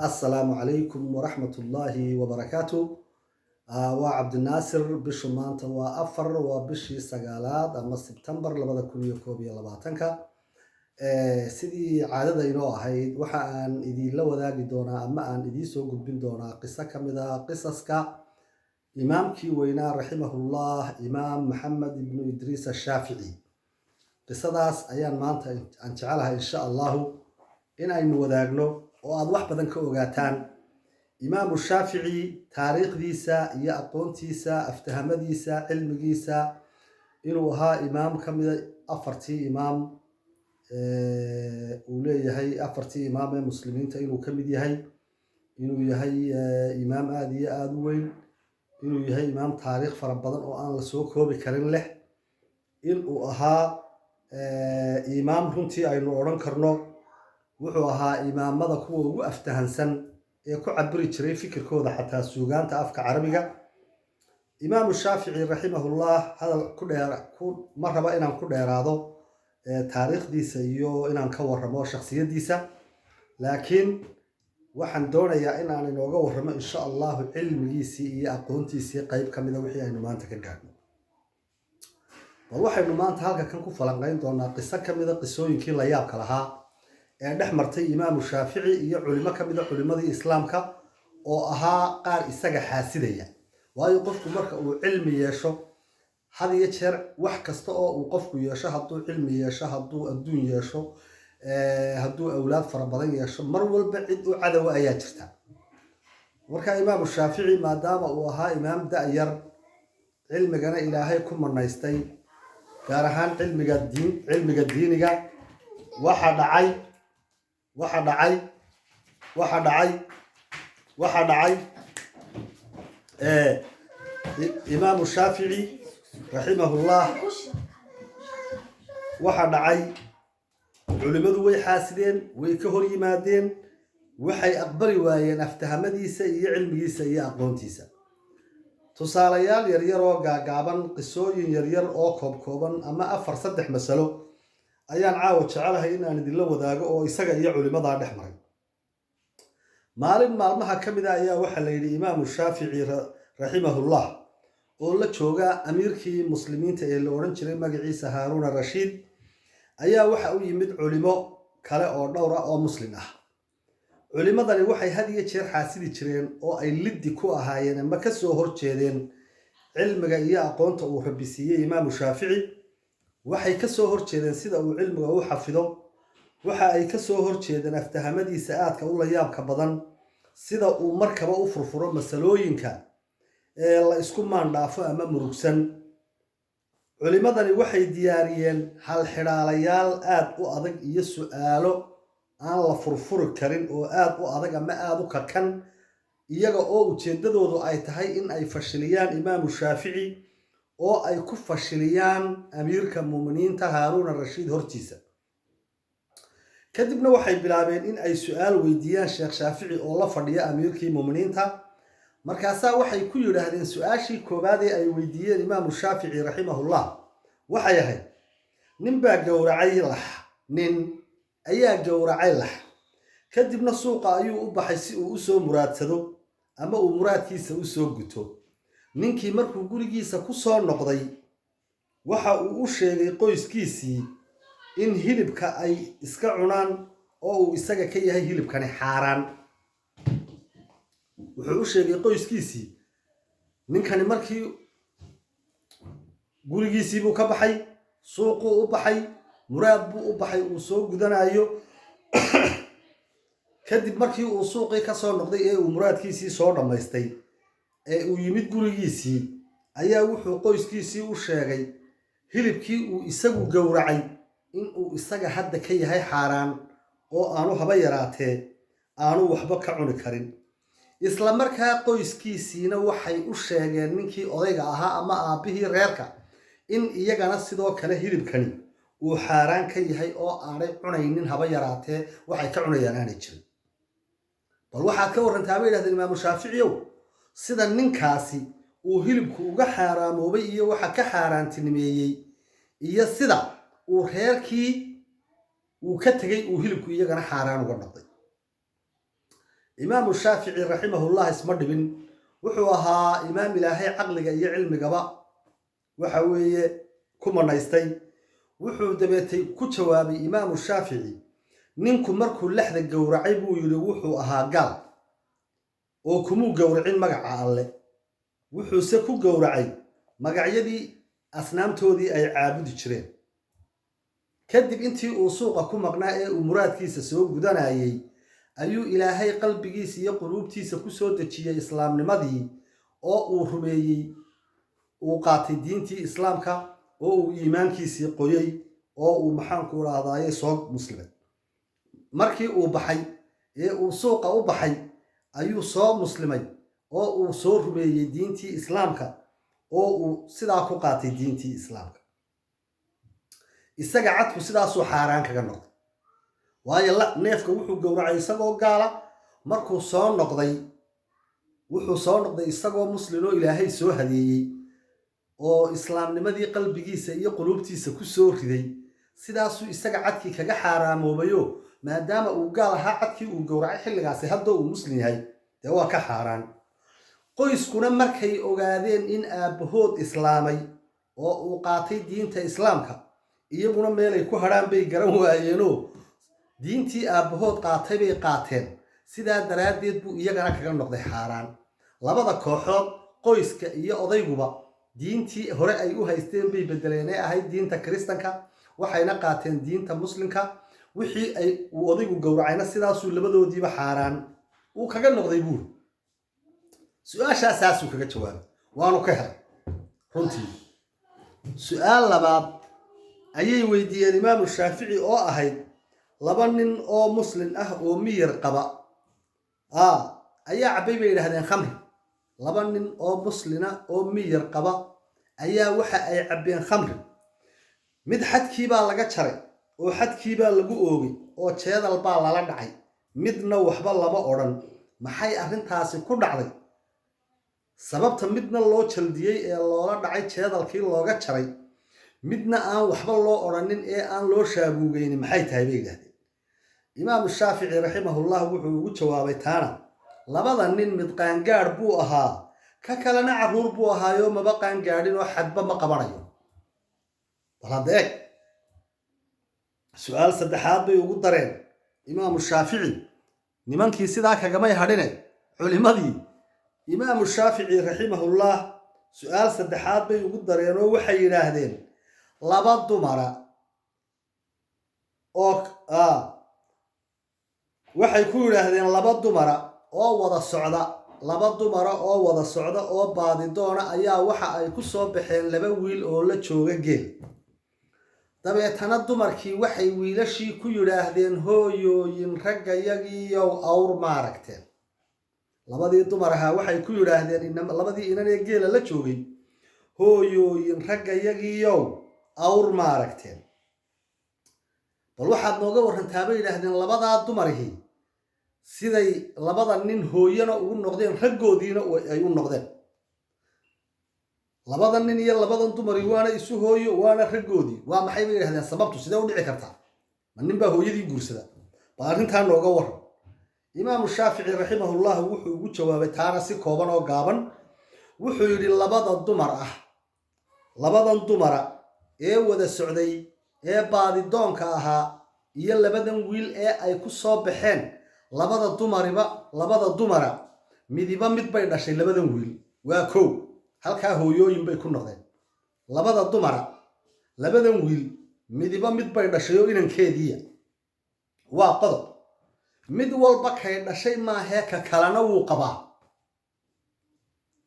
السلام عليكم ورحمة الله وبركاته. وعبد الناصر بشو مانتا وأفر وبشي سقالات أما سبتمبر لبدا كل كوبيا لباتنكا. سيدي عادة إنو أهيد وحا أن إدي لو ذاقي دونا أما أن إدي سوق بين دونا قصة كمدا قصصك إمام كي وينا رحمه الله إمام محمد بن إدريس الشافعي. قصة داس أيان مانتا أن تعالها إن شاء الله إن أينو ذاقنو وأد wax badan ka ogaataan Imam Shaafici taariikhdiisa iyo aqoontiisa aftahamadiisa cilmigiisa inuu ahaa imaam kamid afartii imaam uu leeyahay afartii imaam ee muslimiinta inuu kamid yahay inuu yahay imaam aad iyo aad u weyn inuu yahay imaam taariikh fara badan oo aan la soo koobi karin leh inuu ahaa imaam runtii aynu oran karno wuxuu ahaa imaamada kuwa ugu aftahansan ee ku cabiri jiray fikirkooda xataa suugaanta afka carabiga Imam Shaafici rahimahullah hadal ku maraba inaan ku dheeraado taariikhdiisa iyo inaan ka warramo shakhsiyadiisa laakiin waxaan doonayaa in aan inooga warramo insha Allah cilmigiisa iyo aqoontiisa qayb kamid ah wixii aynu maanta ka gaarno waxaynu maanta halka kan ku falanqayn doonaa qiso kamid ah qisooyinkii la yaabka lahaa ee dhex martay Imam Shaafici iyo culimo kamid ah culimadii islaamka oo ahaa qaar isaga xaasidaya waayo qofku marka uu cilmi yeesho had iyo jeer wax kasta oo uu qofku yeesho hadduu cilmi yeesho hadduu adduun yeesho hadduu awlaad fara badan yeesho mar walba cid u cadow ayaa jirta marka Imam Shaafici maadaama uu ahaa imaam da'yar cilmigana ilaahay ku manaystay gaar ahaan cilmiga diiniga waxa dhacay Imam Shaafici rahimahullah waxa dhacay culimadu way xaasideen way ka hor yimaadeen waxay aqbali waayeen aftahamadiisa iyo cilmigiisa iyo aqoontiisa tusaalayaal yaryar oo gaagaaban qisooyin yaryar oo kooban ama afar saddex masalo ayaan caawa jecelahay in aan idin la wadaago oo isaga iyo culimada dhex maray maalin maalmaha kamid ah ayaa waxa la yiri Imam Shaafici rahimahullah oo la jooga amiirkii muslimiinta ee la oran jiray magaciisa Harun al-Rashid ayaa waxa uu yimid culimo kale oo dhowr ah oo muslim ah culimadani waxay had iyo jeer xaasidi jireen oo ay liddi ku ahaayeen ama ka soo horjeedeen cilmiga iyo aqoonta uu rabbi siiyay Imam Shaafici waxay ka soo horjeedeen sida uu cilmiga u xafido waxa ay ka soo horjeedeen aftahamadiisa aadka u la yaabka badan sida uu markaba u furfuro masalooyinka ee la isku maandhaafo ama murugsan culimadani waxay diyaariyeen hal xidhaalayaal aad u adag iyo su'aalo aan la furfuri karin oo aad u adag ama aad u kakan iyaga oo ujeedadoodu ay tahay in ay fashiliyaan Imam Shaafici oo ay ku fashiliyaan amiirka muuminiinta Harun al-Rashid hortiisa kadibna waxay bilaabeen in ay su'aal weydiiyaan Sheekh Shaafici oo la fadhiya amiirkii muuminiinta markaasa waxay ku yiraahdeen su'aashii koobaad ee ay weydiiyeen Imam Shaafici rahimahullah waxay ahayd nin baa gowracay lax nin ayaa gowracay lax kadibna suuqa ayuu u baxay si uu u soo muraadsado ama uu muraadkiisa u soo guto ninkii markuu gurigiisa ku soo noqday waxa uu u sheegay qoyskiisii in hilibka ay iska cunaan oo uu isaga ka yahay hilibkani xaaraan wuxuu u sheegay qoyskiisii ninkani markii gurigiisii buu ka baxay suuqu u baxay muraad buu u baxay uu soo gudanayo kadib markii uu suuqii ka soo noqday ee uu muraadkiisii soo dhamaystay ee uu yimid gurigiisii ayaa wuxuu qoyskiisii u sheegay hilibkii uu isagu gowracay in uu isaga hadda ka yahay xaaraan oo aanu haba yaraatee aanu waxba ka cuni karin isla markaa qoyskiisiina waxay u sheegeen ninkii odayga ahaa ama aabihii reerka in iyagana sidoo kale hilibkani uu xaaraan ka yahay oo aanay cunaynin haba yaraatee waxay ka cunayaan aanay jirin bal waxaad ka warantaa bay yidhahdeen Imam Shaafici sida ninkaasi uu hilibku uga xaaraamoobay iyo waxa ka xaaraantinimeeyay iyo sida uu reerkii uu ka tagay uu hilibku iyagana xaaraan uga noqday إمام الشافعي رحمه الله اسمه دبن وحوها إمام إلهي عقلك إيا علمك با وحوي كما نايستي وحو دبيتي كجوابي إمام الشافعي نينكو مركو لحظة قورعي بو يلي وحو أها قال oo kumu gowracin magaca alle wuxuu se ku gowracay magacyadii asnaamtoodii ay caabudi jireen kadib intii uu suuqa ku maqnaa ee uu muraadkiisa soo gudanayay ayuu ilaahay qalbigiisa iyo quluubtiisa ku soo dejiyay islaamnimadii oo uu rumeeyay uu qaatay diintii islaamka oo uu iimaankiisii qoyay oo uu maxaan ku raadayay soo muslimay markii uu baxay ee uu suuqa u baxay ayuu soo muslimay oo uu soo rumeeyay diintii islaamka oo uu sidaa ku qaatay diintii islaamka isaga cadku sidaasuu xaaraan kaga noqday waayo neefka wuxuu gowracay isagoo gaala markuu soo noqday wuxuu soo noqday isagoo muslim oo ilaahay soo hadeeyay oo islaamnimadii qalbigiisa iyo quluubtiisa ku soo riday sidaasuu isaga cadkii kaga xaaraamobayo maadaama uu gaal ahaa cadkii uu gowracay xilligaasi hadda uu muslim yahay dee waa ka xaaraan qoyskuna markay ogaadeen in aabbahood islaamay oo uu qaatay diinta islaamka iyaguna meelay ku hadhaan bay garan waayeenoo diintii aabbahood qaatay bay qaateen sidaa daraaddeed buu iyagana kaga noqday xaaraan labada kooxood qoyska iyo odayguba diintii hore ay u haysteen bay bedeleen ee ahayd diinta kiristanka waxayna qaateen diinta muslimka wixii ay uu odaygu gowracayna sidaasuu labadoodiiba xaaraan uu kaga noqday buur su-aashaasuu kaga jawaabay waanu ka helay runtii su-aal labaad ayay weydiiyeen imaamu shaafici oo ahayd laba nin oo muslim ah oo miyir qaba ayaa cabbay bay yidhaahdeen khamri laba nin oo muslina oo miyir qaba ayaa waxa ay cabbeen khamri mid xadkii baa laga jaray oo xadkii baa lagu oogay oo jeedal baa lala dhacay midna waxba lama odhan maxay arrintaasi ku dhacday sababta midna loo jaldiyey ee loola dhacay jeedalkii looga jaray midna aan waxba loo odhanin ee aan loo shaabuugaynin maxay tahay bay yidhaahdeen imaamu shaafici raximahullah wuxuu ugu jawaabay taana labada nin mid qaangaadh buu ahaa ka kalena carruur buu ahaayo maba qaangaadhin oo xadba ma qabanayo bal hadda eeg su-aal saddexaad bay ugu dareen imaamu shaafici nimankii sidaa kagamay hadhine culimadii imaamu shaafici raximahullah su-aal saddexaad bay ugu dareen oo waxay yidhaahdeen laba dumara oo waxay ku yidhaahdeen laba dumara oo wada socda laba dumara oo wada socda oo baadidoona ayaa waxa ay ku soo baxeen laba wiil oo la jooga geel dabeetana dumarkii waxay wiilashii ku yidhaahdeen hooyooyin raggayagiiyow awr maaragteen labadii dumar ahaa waxay ku yidhaahdeen labadii inan ee geela la joogay hooyooyin raggayagiiyow awr maaragteen bal waxaad nooga warrantaa bay yidhaahdeen labadaa dumarihii siday labada nin hooyana ugu noqdeen raggoodiina ay u noqdeen labada nin iyo labadan dumari waana isu hooyo waana raggoodii waa maxay bay yidhahdeen sababtu sidee u dhici kartaa ma nin baa hooyadii guursada bal arrintaa nooga warran imaamu shaafici raximahullah wuxuu ugu jawaabay taana si kooban oo gaaban wuxuu yidhi labadan dumara ee wada socday ee baadidoonka ahaa iyo labadan wiil ee ay ku soo baxeen labada dumara midiba mid bay dhashay labadan wiil waa kow halkaa hooyooyin bay ku noqdeen labada dumara labadan wiil midiba mid bay dhashay oo inankeediiya waa qodob mid walba kay dhashay maahee ka kalena wuu qabaa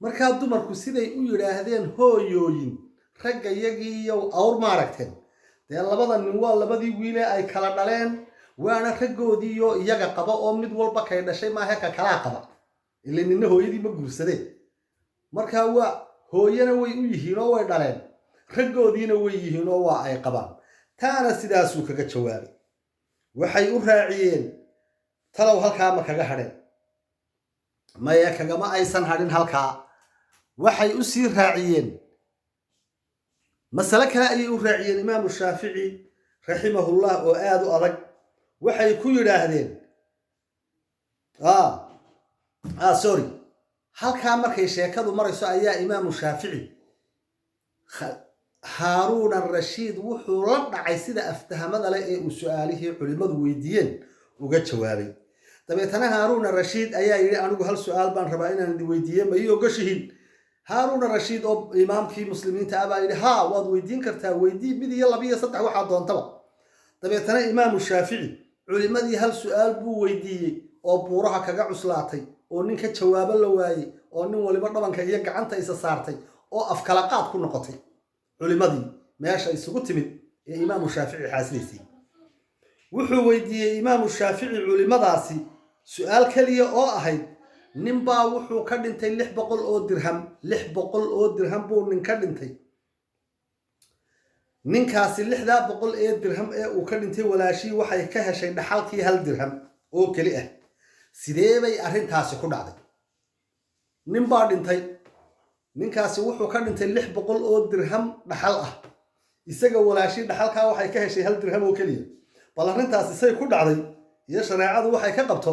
markaa dumarku siday u yidhaahdeen hooyooyin raggayagiiyow awr maaragteen dee labada nin waa labadii wiilee ay kala dhaleen waana raggoodiiyo iyaga qaba oo mid walba kay dhashay maahee ka kalaa qaba ila ninna hooyadii ma guursadeen markaa waa hooyana way u yihiin oo way dhaleen raggoodiina way yihiin oo waa ay qabaan taana sidaasuu kaga jawaabay waxay u raaciyeen talow halkaa ma kaga hadheen maya kagama aysan hadhin halkaa waxay u sii raaciyeen masale kale ayay u raaciyeen imaamu shaafici raximahullah oo aada u adag waxay ku yidhaahdeen sorry halkaa markay sheekadu marayso ayaa imaamu shaafici haaruun arashiid wuxuu la dhacay sida aftahamada leh ee uu su-aalihii culimmadu weydiiyeen uga jawaabay dabeetana haaruun arashiid ayaa yidhi anigu hal su-aal baan rabaa inaan idin weydiiye ma ii ogashihiin haaruun arashiid oo imaamkii muslimiinta ah baa yidhi haa waad weydiin kartaa weydii mid iyo laba iyo saddex waxaa doontaba dabeetana imaamu shaafici culimmadii hal su-aal buu weydiiyey oo buuraha kaga cuslaatay oo nin ka jawaabo la waayey oo nin waliba dhabanka iyo gacanta isa saartay oo afkala qaad ku noqotay culimmadii meesha isugu timid ee imaamu shaafici xaasilaysay wuxuu weydiiyey imaamu shaafici culimmadaasi su-aal keliya oo ahayd ninbaa wuxuu ka dhintay 600 oo dirham 600 oo dirham buu nin ka dhintay ninkaasi 600 ee dirham ee uu ka dhintay walaashii waxay ka heshay dhaxalkii 1 dirham oo keli ah sidee bay arrintaasi ku dhacday ninbaa dhintay ninkaasi wuxuu ka dhintay 600 oo dirham dhaxal ah isaga walaashii dhaxalkaa waxay ka heshay 1 dirham oo keliya bal arrintaasi say ku dhacday iyo shareecadu waxay ka qabto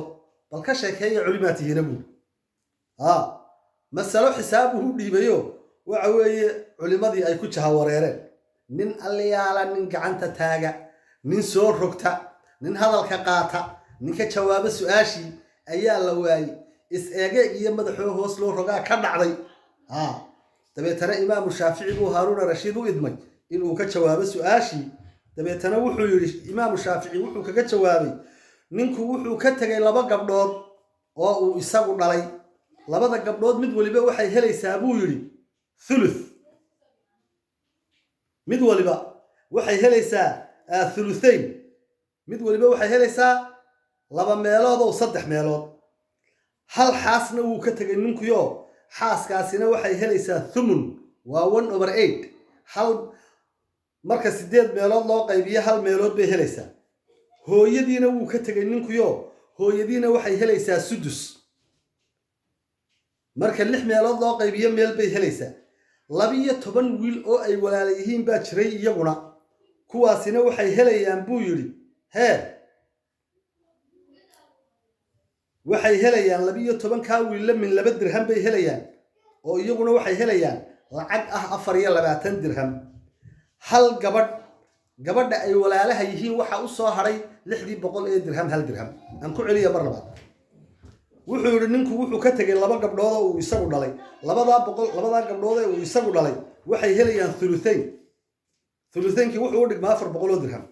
bal ka sheekeeya culimaatihiina buu masalo xisaabuhu dhiibayo waxa weeye culimadii ay ku jahawareereen nin aliyaala nin gacanta taaga nin soo rogta nin hadalka qaata ninka jawaabo su-aashii ayaa la waayey is-eegeeg iyo madaxoo hoos loo rogaa ka dhacday dabeetana imaamu shaafici buu haaruun arashiid u idmay inuu ka jawaabo su-aashii dabeetana wuxuu yidhi imaamu shaafici wuxuu kaga jawaabay ninku wuxuu ka tegay 2 gabdhood oo uu isagu dhalay 2 gabdhood mid waliba waxay helaysaa buu yidhi thuluth mid waliba waxay helaysaa thuluthayn mid waliba waxay helaysaa 2 meelood oo 3 meelood hal xaasna wuu ka tegay ninkuyo xaaskaasina waxay helaysaa thumun waa 1/8 hal marka 8 meelood loo qaybiyo hal meelood bay helaysaa hooyadiina wuu ka tegay ninkuyo hooyadiina waxay helaysaa sudus marka 6 meelood loo qaybiyo meel bay helaysaa 12 wiil oo ay walaala yihiin baa jiray iyaguna kuwaasina waxay helayaan buu yidhi waxay helayaan 12 ka wiil min 2 dirham bay helayaan oo iyaguna waxay helayaan lacag ah 24 dirham hal gabadha ay walaalaha yihiin waxa u soo haray 600 ee dirham 1 dirham aan ku celiya mar labaad wuxuu yiri ninku wuxuu ka tagay 2 gabdhood oo uu isagu dhalay 200 gabdhood ee uu isagu dhalay waxay helayaan thuluthaynki wuxuu u dhigmaa 400 oo dirham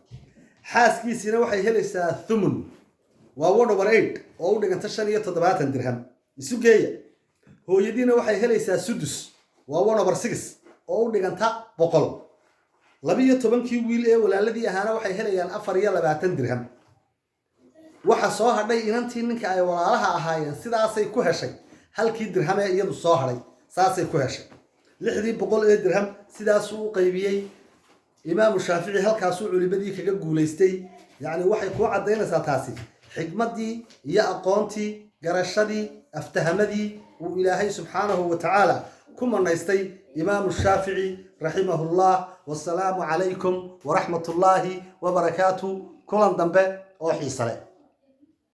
xaaskiisina waxay helaysaa thumun waa 1/8 oo u dhiganta 75 dirham isu geeya hooyadiina waxay helaysaa sudus waa 1/6 oo u dhiganta 100 12 wiil ee walaaladii ahaana waxay helayaan 24 dirham waxa soo hadhay inantii ninka ay walaalaha ahaayeen sidaasay ku heshay halkii dirham ee iyadu soo hadhay saasay ku heshay 600 ee dirham sidaas uu qaybiyay imaamu shaafici halkaas uu culimadii kaga guuleystay yani waxay ku cadeynaysaa taasi xikmadii iyo aqoontii garashadii aftahamadii uu ilaahay subxaanahu wa ta'ala ku manaystay imaamu shaafici rahimahullah wassalaamu calaykum wa rahmatullaahi wa barakaatuh kulan dambe oo xiisa leh